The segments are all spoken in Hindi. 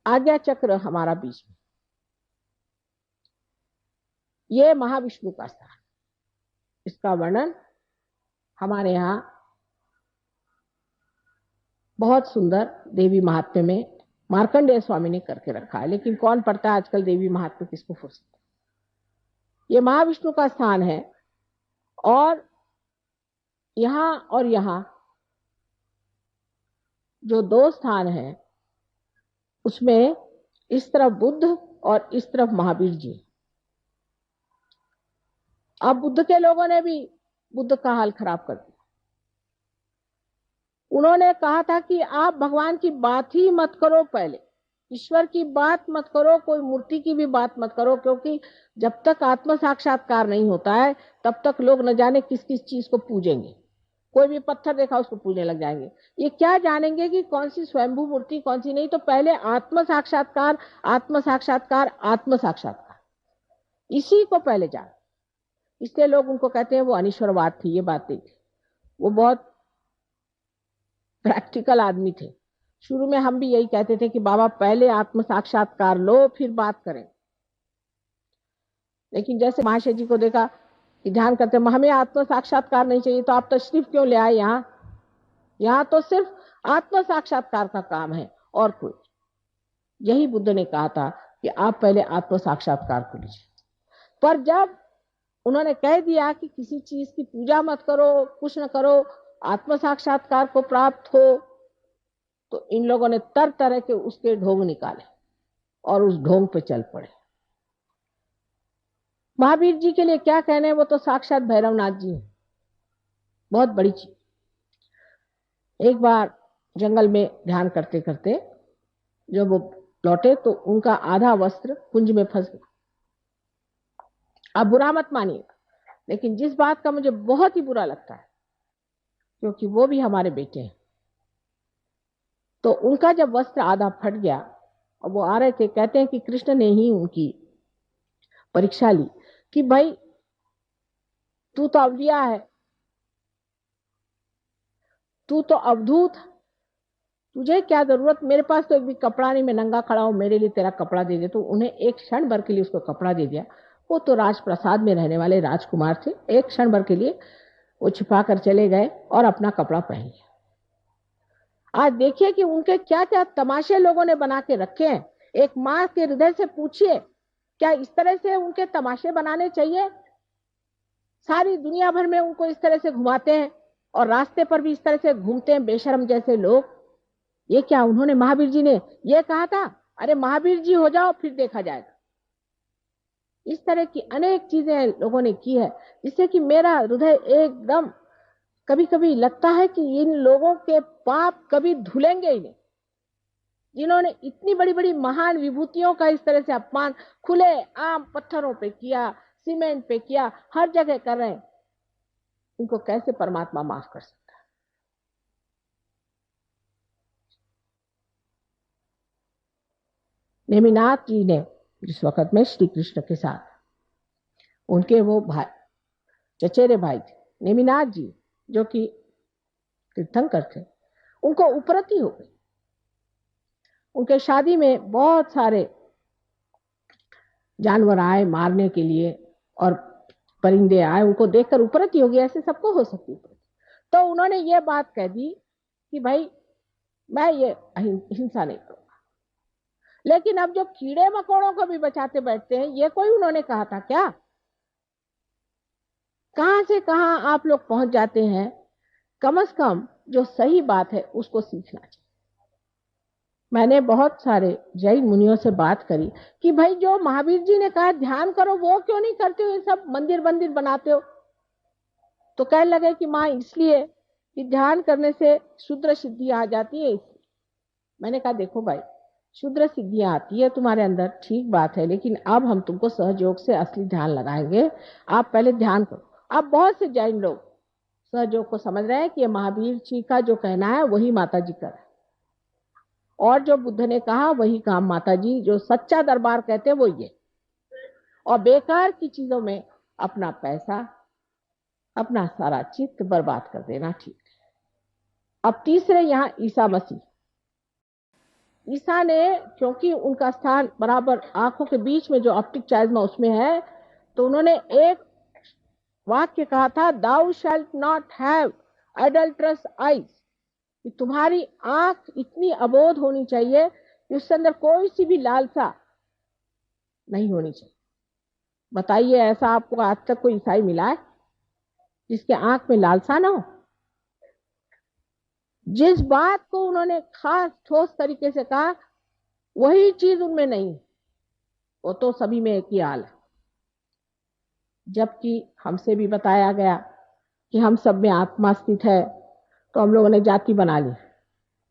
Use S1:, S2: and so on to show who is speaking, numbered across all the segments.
S1: आज्ञा चक्र हमारा बीच में, ये महाविष्णु का स्थान। इसका वर्णन हमारे यहाँ बहुत सुंदर देवी महात्म्य में मार्कंडेय स्वामी ने करके रखा है, लेकिन कौन पढ़ता है आजकल देवी महात्म्य, किसको फुर्सत। ये महाविष्णु का स्थान है, और यहाँ जो दो स्थान हैं उसमें इस तरफ बुद्ध और इस तरफ महावीर जी। अब बुद्ध के लोगों ने भी बुद्ध का हाल खराब कर दिया। उन्होंने कहा था कि आप भगवान की बात ही मत करो, पहले ईश्वर की बात मत करो, कोई मूर्ति की भी बात मत करो, क्योंकि जब तक आत्म साक्षात्कार नहीं होता है तब तक लोग न जाने किस किस चीज को पूजेंगे। कोई भी पत्थर देखा उसको पूजने लग जाएंगे। ये क्या जानेंगे कि कौन सी स्वयंभू मूर्ति कौन सी नहीं। तो पहले आत्म साक्षात्कार, आत्म साक्षात्कार, आत्म साक्षात्कार, इसी को पहले जान। इसलिए लोग उनको कहते हैं वो अनिश्वरवाद थी, ये बात नहीं थी। वो बहुत प्रैक्टिकल आदमी थे। शुरू में हम भी यही कहते थे कि बाबा पहले आत्म साक्षात्कार लो फिर बात करें। लेकिन जैसे महाशय जी को देखा कि ध्यान करते हमें आत्म साक्षात्कार नहीं चाहिए, तो आप तशरीफ क्यों ले आए यहाँ तो सिर्फ आत्म साक्षात्कार का काम है और कोई। यही बुद्ध ने कहा था कि आप पहले आत्म साक्षात्कार को लीजिए। पर जब उन्होंने कह दिया कि किसी चीज की पूजा मत करो, कुछ न करो, आत्म साक्षात्कार को प्राप्त हो, तो इन लोगों ने तरह तरह के उसके ढोंग निकाले और उस ढोंग पे चल पड़े। महावीर जी के लिए क्या कहने, वो तो साक्षात भैरवनाथ जी हैं, बहुत बड़ी चीज। एक बार जंगल में ध्यान करते करते जब वो लौटे तो उनका आधा वस्त्र कुंज में फंस गया। अब बुरा मत मानिएगा, लेकिन जिस बात का मुझे बहुत ही बुरा लगता है, क्योंकि वो भी हमारे बेटे हैं, तो उनका जब वस्त्र आधा फट गया और वो आ रहे थे, कहते हैं कि कृष्ण ने ही उनकी परीक्षा ली कि भाई तू तो अवलिया है, तू तो अवधूत, तुझे क्या जरूरत, मेरे पास तो एक भी कपड़ा नहीं, मैं नंगा खड़ा हूं, मेरे लिए तेरा कपड़ा दे दे। तो उन्हें एक क्षण भर के लिए उसको कपड़ा दे दिया। वो तो राजप्रसाद में रहने वाले राजकुमार थे, एक क्षण भर के लिए वो छिपा कर चले गए और अपना कपड़ा पहन लिया। आज देखिए कि उनके क्या क्या तमाशे लोगों ने बना के रखे हैं। एक माँ के हृदय से पूछिए, क्या इस तरह से उनके तमाशे बनाने चाहिए? सारी दुनिया भर में उनको इस तरह से घुमाते हैं और रास्ते पर भी इस तरह से घूमते हैं बेशर्म जैसे लोग। ये क्या, उन्होंने, महावीर जी ने ये कहा था, अरे महावीर जी हो जाओ फिर देखा जाएगा। इस तरह की अनेक चीजें लोगों ने की है, जिससे कि मेरा हृदय एकदम कभी कभी लगता है कि इन लोगों के पाप कभी धुलेंगे ही नहीं, जिन्होंने इतनी बड़ी बड़ी महान विभूतियों का इस तरह से अपमान खुले आम पत्थरों पे किया, सीमेंट पे किया, हर जगह कर रहे हैं। इनको कैसे परमात्मा माफ कर सकता है? नेमिनाथ जी ने जिस वक्त में श्री कृष्ण के साथ, उनके वो भाई, चचेरे भाई थे नेमिनाथ जी, जो कि तीर्थंकर थे, उनको उपरति हो गई। उनके शादी में बहुत सारे जानवर आए मारने के लिए और परिंदे आए, उनको देखकर उपरति हो गई। ऐसे सबको हो सकती है। तो उन्होंने ये बात कह दी कि भाई मैं ये हिंसा नहीं करूंगा। लेकिन अब जो कीड़े मकोड़ों को भी बचाते बैठते हैं, ये कोई उन्होंने कहा था क्या? कहां से कहां आप लोग पहुंच जाते हैं। कम से कम जो सही बात है उसको सीखना चाहिए। मैंने बहुत सारे जैन मुनियों से बात करी कि भाई जो महावीर जी ने कहा ध्यान करो, वो क्यों नहीं करते हो, ये सब मंदिर मंदिर बनाते हो। तो कहने लगे कि माँ इसलिए कि ध्यान करने से शुद्र सिद्धि आ जाती है, इसलिए। मैंने कहा देखो भाई, शुद्र सिद्धियां आती है तुम्हारे अंदर, ठीक बात है, लेकिन अब हम तुमको सहयोग से असली ध्यान लगाएंगे। आप पहले ध्यान करो। अब बहुत से जैन लोग सहयोग को समझ रहे हैं कि ये महावीर जी का जो कहना है वही माता जी का है, और जो बुद्ध ने कहा वही काम माता जी, जो सच्चा दरबार कहते हैं वो ये। और बेकार की चीजों में अपना पैसा, अपना सारा चित्त बर्बाद कर देना ठीक है। अब तीसरे यहाँ ईसा मसीह। ईसा ने, क्योंकि उनका स्थान बराबर आंखों के बीच में जो ऑप्टिक चाइज्मा उसमें है, तो उन्होंने एक वाक्य कहा था, दाउ शैल्ट नॉट हैव एडल्ट्रस आईज, कि तुम्हारी आंख इतनी अबोध होनी चाहिए कि उसके अंदर कोई सी भी लालसा नहीं होनी चाहिए। बताइए, ऐसा आपको आज तक कोई ईसाई मिला है जिसके आंख में लालसा ना हो? जिस बात को उन्होंने खास ठोस तरीके से कहा, वही चीज उनमें नहीं, वो तो सभी में एक ही हाल है। जबकि हमसे भी बताया गया कि हम सब में आत्मा स्थित है, तो हम लोगों ने जाति बना ली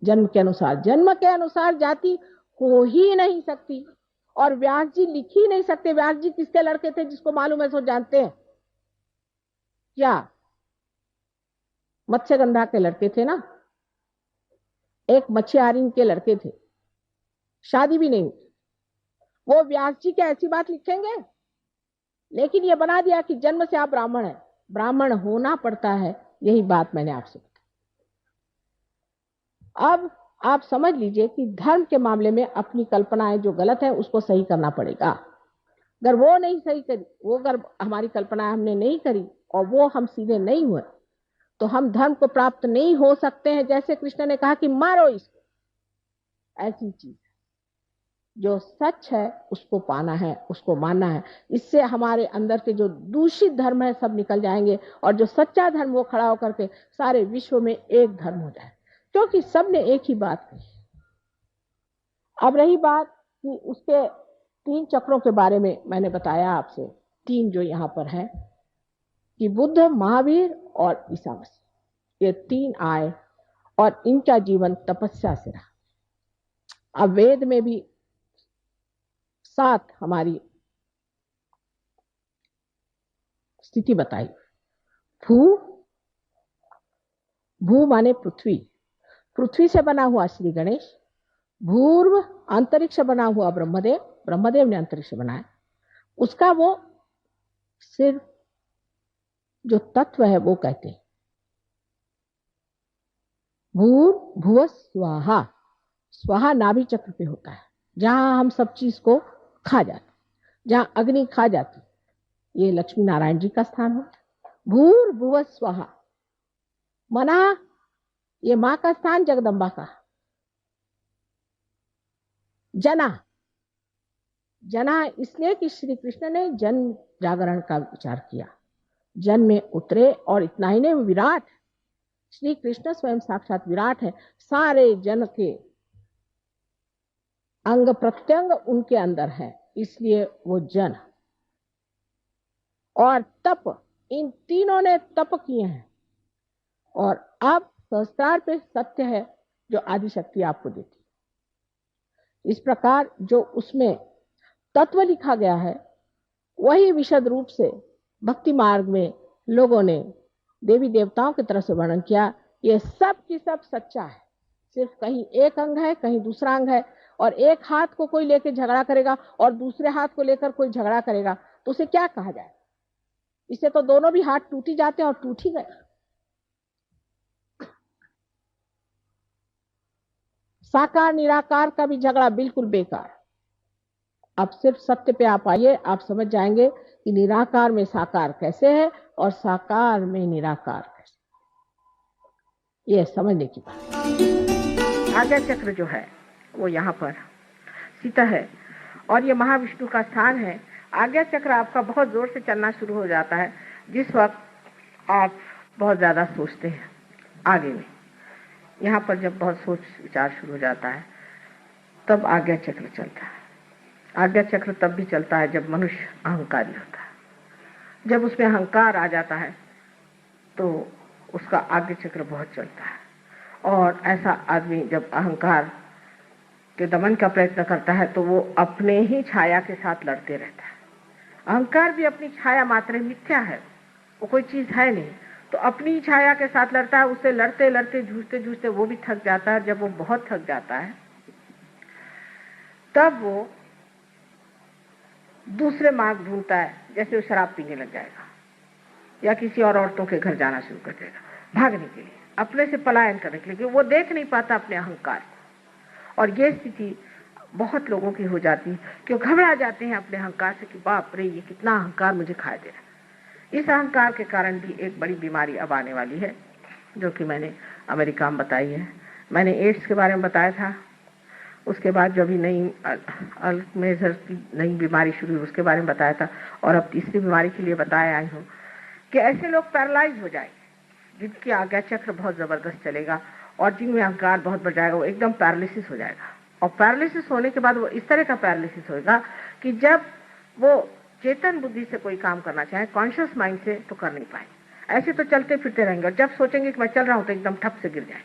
S1: जन्म के अनुसार। जन्म के अनुसार जाति हो ही नहीं सकती, और व्यास जी लिख ही नहीं सकते। व्यास जी किसके लड़के थे? जिसको मालूम है सो जानते हैं क्या? मत्स्यगंधा के लड़के थे ना, एक मच्छियारिन के लड़के थे, शादी भी नहीं हुई। वो व्यास जी क्या ऐसी बात लिखेंगे? लेकिन ये बना दिया कि जन्म से आप ब्राह्मण हैं, ब्राह्मण होना पड़ता है। यही बात मैंने आपसे बताई। अब आप समझ लीजिए कि धर्म के मामले में अपनी कल्पनाएं जो गलत है उसको सही करना पड़ेगा। अगर वो नहीं सही करी, वो अगर हमारी कल्पनाएं हमने नहीं करी और वो हम सीधे नहीं हुए, तो हम धर्म को प्राप्त नहीं हो सकते हैं। जैसे कृष्ण ने कहा कि मारो इसको, ऐसी चीज जो सच है उसको पाना है, उसको मानना है। इससे हमारे अंदर के जो दूषित धर्म है सब निकल जाएंगे, और जो सच्चा धर्म वो खड़ा होकर के सारे विश्व में एक धर्म हो जाए, क्योंकि सब ने एक ही बात कही। अब रही बात कि उसके 3 चक्रों के बारे में, मैंने बताया आपसे 3 जो यहाँ पर है, कि बुद्ध, महावीर और ईसा मसीह, ये 3 आए और इनका जीवन तपस्या से रहा। अब वेद में भी 7 हमारी स्थिति बताई। भू माने पृथ्वी, पृथ्वी से बना हुआ श्री गणेश। भूर्व अंतरिक्ष बना हुआ ब्रह्मदेव, ब्रह्मदेव ने अंतरिक्ष बनाया। उसका वो सिर्फ जो तत्व है वो कहते हैं भूर्भुव स्वाहा। स्वाहा नाभि चक्र पे होता है, जहां हम सब चीज को खा जाते, जहां अग्नि खा जाती, ये लक्ष्मी नारायण जी का स्थान होता है। भूर्भुव स्वाहा मना, ये मां का स्थान, जगदम्बा का। जना, जना इसलिए कि श्री कृष्ण ने जन जागरण का विचार किया, जन में उतरे। और इतना ही नहीं, विराट, श्री कृष्ण स्वयं साक्षात विराट है। सारे जन के अंग प्रत्यंग उनके अंदर है, इसलिए वो जन। और तप, इन तीनों ने तप किए हैं। और अब सहस्त्रार पे सत्य है जो आदिशक्ति आपको देती। इस प्रकार जो उसमें तत्व लिखा गया है, वही विशद रूप से भक्ति मार्ग में लोगों ने देवी देवताओं की तरफ से वर्णन किया। ये सब की सब सच्चा है, सिर्फ कहीं एक अंग है, कहीं दूसरा अंग है। और एक हाथ को कोई लेकर झगड़ा करेगा और दूसरे हाथ को लेकर कोई झगड़ा करेगा, तो उसे क्या कहा जाए? इससे तो दोनों भी हाथ टूट ही जाते हैं और टूट ही गए। साकार निराकार का भी झगड़ा बिल्कुल बेकार। अब सिर्फ सत्य पे आप आइए, आप समझ जाएंगे कि निराकार में साकार कैसे है और साकार में निराकार कैसे। ये समझने की बात। आज्ञा चक्र जो है वो यहाँ पर सीता है, और ये महाविष्णु का स्थान है। आज्ञा चक्र आपका बहुत जोर से चलना शुरू हो जाता है जिस वक्त आप बहुत ज्यादा सोचते हैं आगे में। यहाँ पर जब बहुत सोच विचार शुरू हो जाता है तब आज्ञा चक्र चलता है। आज्ञा चक्र तब भी चलता है जब मनुष्य अहंकारी होता है। जब उसमें अहंकार आ जाता है तो उसका आज्ञा चक्र बहुत चलता है। और ऐसा आदमी जब अहंकार के दमन का प्रयत्न करता है तो वो अपने ही छाया के साथ लड़ते रहता है। अहंकार भी अपनी छाया मात्र मिथ्या है, वो कोई चीज है नहीं, तो अपनी छाया के साथ लड़ता है। उससे लड़ते लड़ते जूझते जूझते वो भी थक जाता है। जब वो बहुत थक जाता है तब वो दूसरे मार्ग ढूंढता है, जैसे वो शराब पीने लग जाएगा या किसी और औरतों के घर जाना शुरू कर देगा, भागने के लिए, अपने से पलायन करने के लिए। वो देख नहीं पाता अपने अहंकार को, और ये स्थिति बहुत लोगों की हो जाती है कि वो घबरा जाते हैं अपने अहंकार से कि बाप रे, ये कितना अहंकार मुझे खा दे रहा है। इस अहंकार के कारण भी एक बड़ी बीमारी अब आने वाली है, जो कि मैंने अमेरिका में बताई है। मैंने एड्स के बारे में बताया था, उसके बाद जो अभी नई अल्जाइमर की नई बीमारी शुरू हुई उसके बारे में बताया था, और अब तीसरी बीमारी के लिए बताया आई हूँ कि ऐसे लोग पैरालाइज हो जाएंगे जिनकी आज्ञा चक्र बहुत जबरदस्त चलेगा और जिनमें अहंकार बहुत बढ़ जाएगा, वो एकदम पैरालिसिस हो जाएगा। और पैरालिसिस होने के बाद वो इस तरह का पैरालिसिस होगा कि जब वो चेतन बुद्धि से कोई काम करना चाहे, कॉन्शियस माइंड से, तो कर नहीं पाए। ऐसे तो चलते फिरते रहेंगे और जब सोचेंगे कि मैं चल रहा हूं तो एकदम ठप से गिर जाए।